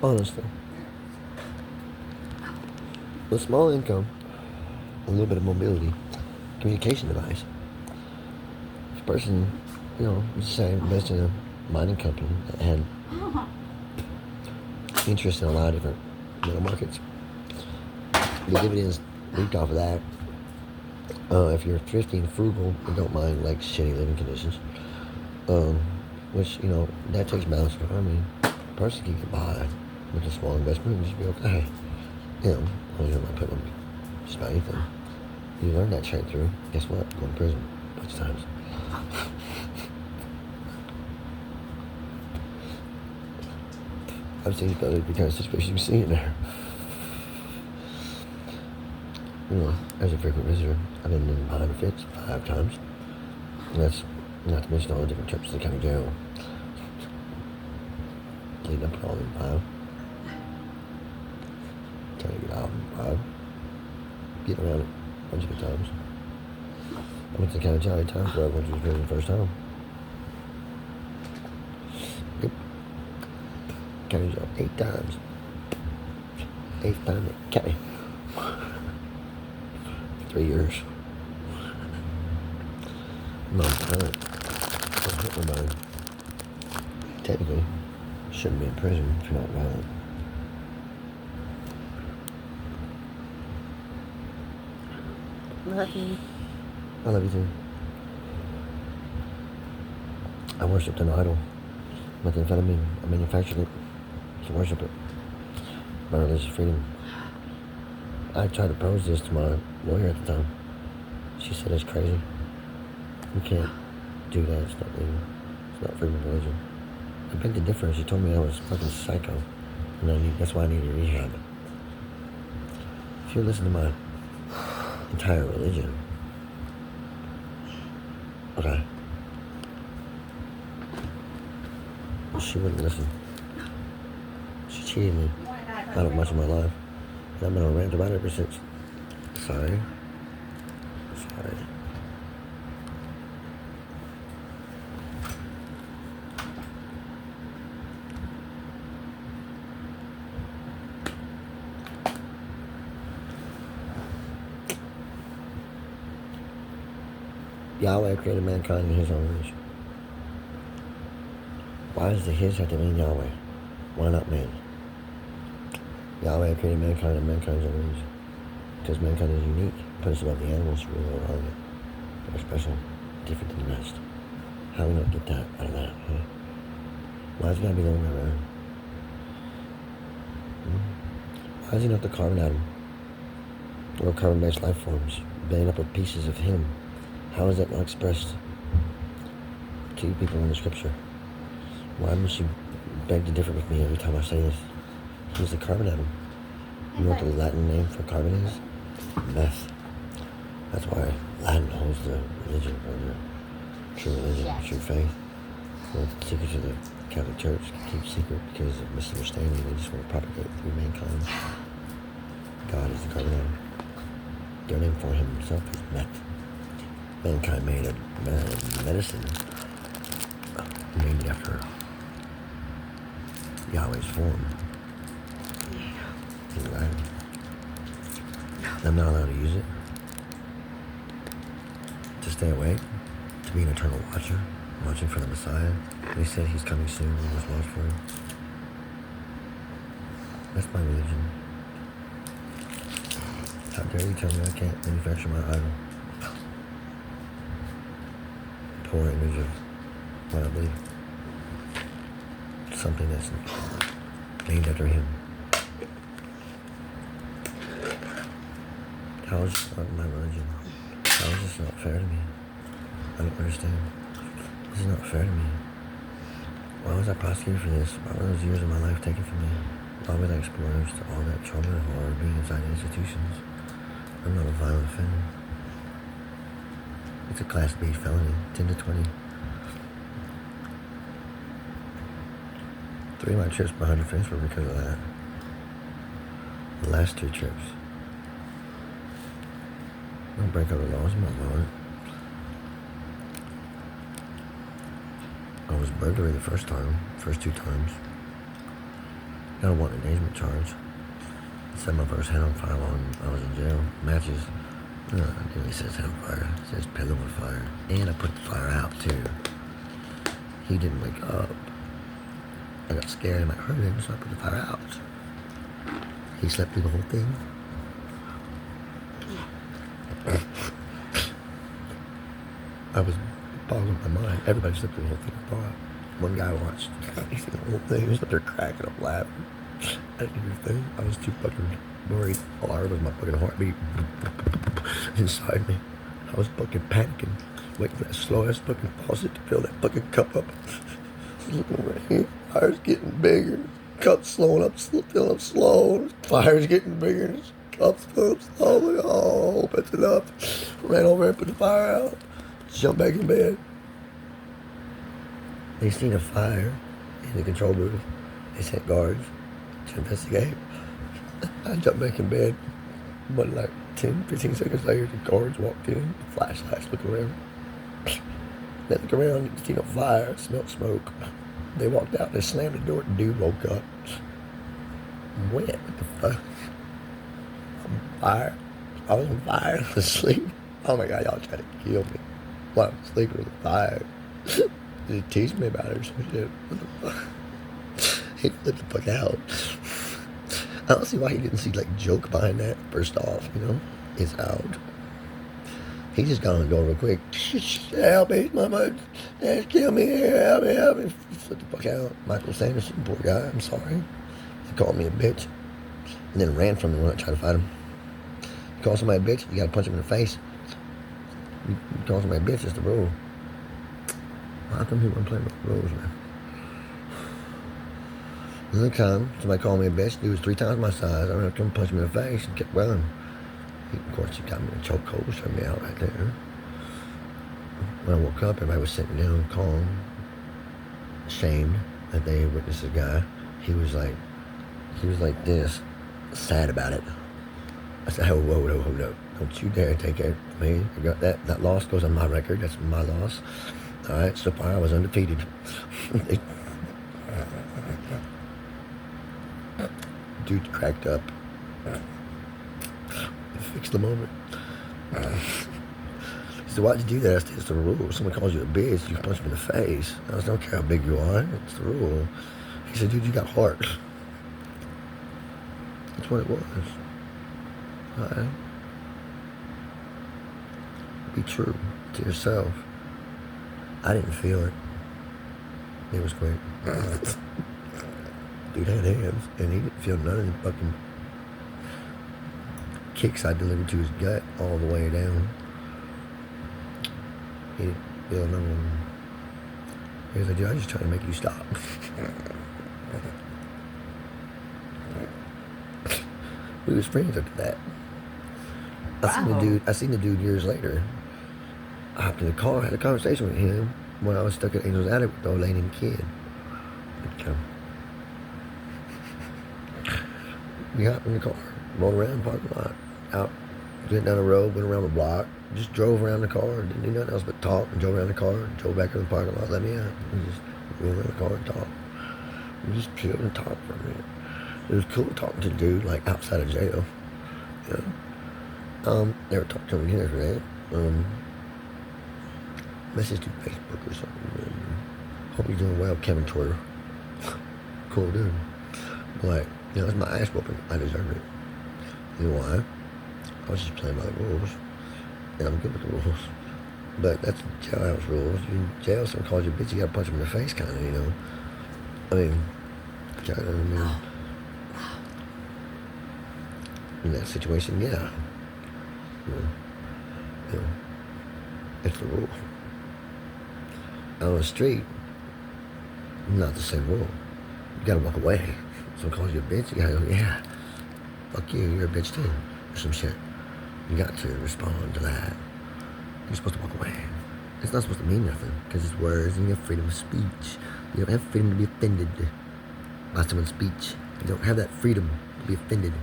honestly. With small income, a little bit of mobility, communication device. If a person, let's say invested in a mining company that had interest in a lot of different metal markets, the dividends reaped off of that. If you're thrifty and frugal and don't mind like shitty living conditions, which that takes balance. I mean, a person can get by with a small investment and just be okay. You're not putting them just about anything. You learn that trade through. Guess what? Go to prison a bunch of times. I've seen the kind of situation you see in there. As a frequent visitor, I've been in behind the fence 5 times. And that's not to mention all the different trips to the county jail. Leading up to all in 5. Trying to get out in 5. Getting around it a bunch of good times. I went to the county jail 8 times before I went to prison the first time. Yep. County jail 8 times. 8th time at county. 3 years. Long time. Don't hit my mind. Technically, shouldn't be in prison if you're not violent. Love you. I love you too. I worshipped an idol. Methamphetamine. I manufactured it to worship it. My religious freedom. I tried to pose this to my lawyer at the time. She said it's crazy. You can't do that. It's not legal. It's not freedom of religion. I begged to differ. She told me I was fucking psycho. And that's why I needed rehab. If you listen to my entire religion, okay. Well, she wouldn't listen. She cheated me out of much of my life. And I've been on a rant about it ever since. Sorry. Yahweh created mankind in his own image. Why does the his have to mean Yahweh? Why not man? Yahweh created mankind in mankind's own image. Because mankind is unique. Put us above the animals, really relevant. We're special, different than the rest. How do we not get that out of that, huh? Why is it gotta be the other way around? Why is he not the carbon atom? Or carbon-based life forms, made up of pieces of him? How is that not expressed to you people in the scripture? Why must you beg to differ with me every time I say this? He's the carbon atom. You know what the Latin name for carbon is? Meth. That's why Latin holds the religion, or the true religion, true faith. Well, the secrets of the Catholic Church keep secret because of misunderstanding. They just want to propagate through mankind. God is the carbon atom. Their name for himself is meth. Mankind made a medicine named after Yahweh's form. Right. I'm not allowed to use it. To stay awake, to be an eternal watcher, watching for the Messiah. They said he's coming soon, we must watch for him. That's my religion. How dare you tell me I can't manufacture my idol? Poor image of what I believe. Something that's named after him. How is this not my religion? How is this not fair to me? I don't understand. This is not fair to me. Why was I prosecuted for this? Why were those years of my life taken from me? Why was I exposed to all that trauma and horror of being inside institutions? I'm not a violent offender. It's a Class B felony, 10 to 20. 3 of my trips behind the fence were because of that. The last 2 trips. I don't break other laws, I'm not violent. I was burglary the first 2 times. Got a warrant engagement charge. Set my first head on fire while I was in jail. Matches. It really says head on fire. It says pillow on fire. And I put the fire out too. He didn't wake up. I got scared and I heard him, so I put the fire out. He slept through the whole thing. I was boggling my mind. Everybody slept through the whole thing. I thought. One guy watched. He seen the whole thing. He was up there cracking up laughing. I didn't hear a thing. I was too fucking worried. All I heard was my fucking heartbeat inside me. I was fucking panicking, waiting for that slow ass fucking faucet to fill that fucking cup up. Looking right here. Fire's getting bigger. Cup's slowing up, filling up slow. Fire's getting bigger. Cup's filling up slowly. Oh, opens it up. Ran over and put the fire out. Jumped back in bed. They seen a fire in the control booth. They sent guards to investigate. I jumped back in bed. But like 10, 15 seconds later, the guards walked in. Flashlights, look around. They look around, you see no fire, smelled smoke. They walked out, they slammed the door, the dude woke up. What the fuck? I'm on fire. I was on fire, asleep. Oh my god, y'all trying to kill me. While I'm sleeping with a fire. He teased me about it or some shit. What the fuck? He flipped the fuck out. I don't see why he didn't see like joke behind that. First off, you know, it's out. He just got on the door real quick. Help me, mama. Kill me here. Help me, help me. Flipped the fuck out. Michael Sanderson, poor guy. I'm sorry. He called me a bitch. And then ran from me when I tried to fight him. You call somebody a bitch, you gotta punch him in the face. You call somebody a bitch, it's the rule. How come people don't play by the rules, man? Another time, somebody called me a bitch. Dude was 3 times my size. I ran up to him, punched him in the face, and kept running. Of course, he got me in a chokehold, shut me out right there. When I woke up, everybody was sitting down, calm, ashamed that they witnessed a guy. He was like this, sad about it. I said, hold up. Don't you dare take it from me. I got that loss goes on my record. That's my loss. All right, so far I was undefeated. Dude cracked up. Fix the moment. He said, why'd you do that? I said, it's the rule. If someone calls you a bitch, you punch them in the face. I don't care how big you are. It's the rule. He said, dude, you got heart. That's what it was. All right. Be true to yourself. I didn't feel it. It was great. Dude had hands, and he didn't feel none of the fucking kicks I delivered to his gut all the way down. He didn't feel none of them. He was like, dude, I was just trying to make you stop. We was friends after that. I seen the dude years later. I hopped in the car, had a conversation with him when I was stuck at Angel's Attic with the old lady and kid. We hopped in the car, rolled around the parking lot, out, went down the road, went around the block, just drove around the car, didn't do nothing else but talk, and drove around the car, and drove back in the parking lot, let me out. We just rolled around the car and talked. We just chilled and talked for a minute. It was cool talking to the dude, like, outside of jail. You know? Never talked to him again after that. Message to Facebook or something. Hope he's doing well, Kevin Twitter. Cool dude. Like, you know, it's my ass whooping. I deserve it. You know why? I was just playing by the rules. And I'm good with the rules. But that's jailhouse rules. You in jail, someone calls you a bitch, you gotta punch him in the face, kind of, you know. I mean, kind of, I mean, in that situation, yeah. You know, it's the rule. Out on the street, not the same rule. You gotta walk away. Someone calls you a bitch, you gotta go, yeah, fuck you, you're a bitch too, or some shit. You got to respond to that. You're supposed to walk away. It's not supposed to mean nothing, because it's words and you have freedom of speech. You don't have freedom to be offended by someone's speech. You don't have that freedom to be offended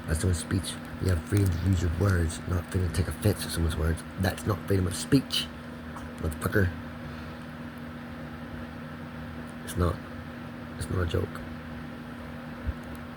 by someone's speech. You have freedom to use your words, not freedom to take offense to someone's words. That's not freedom of speech, motherfucker. It's not a joke.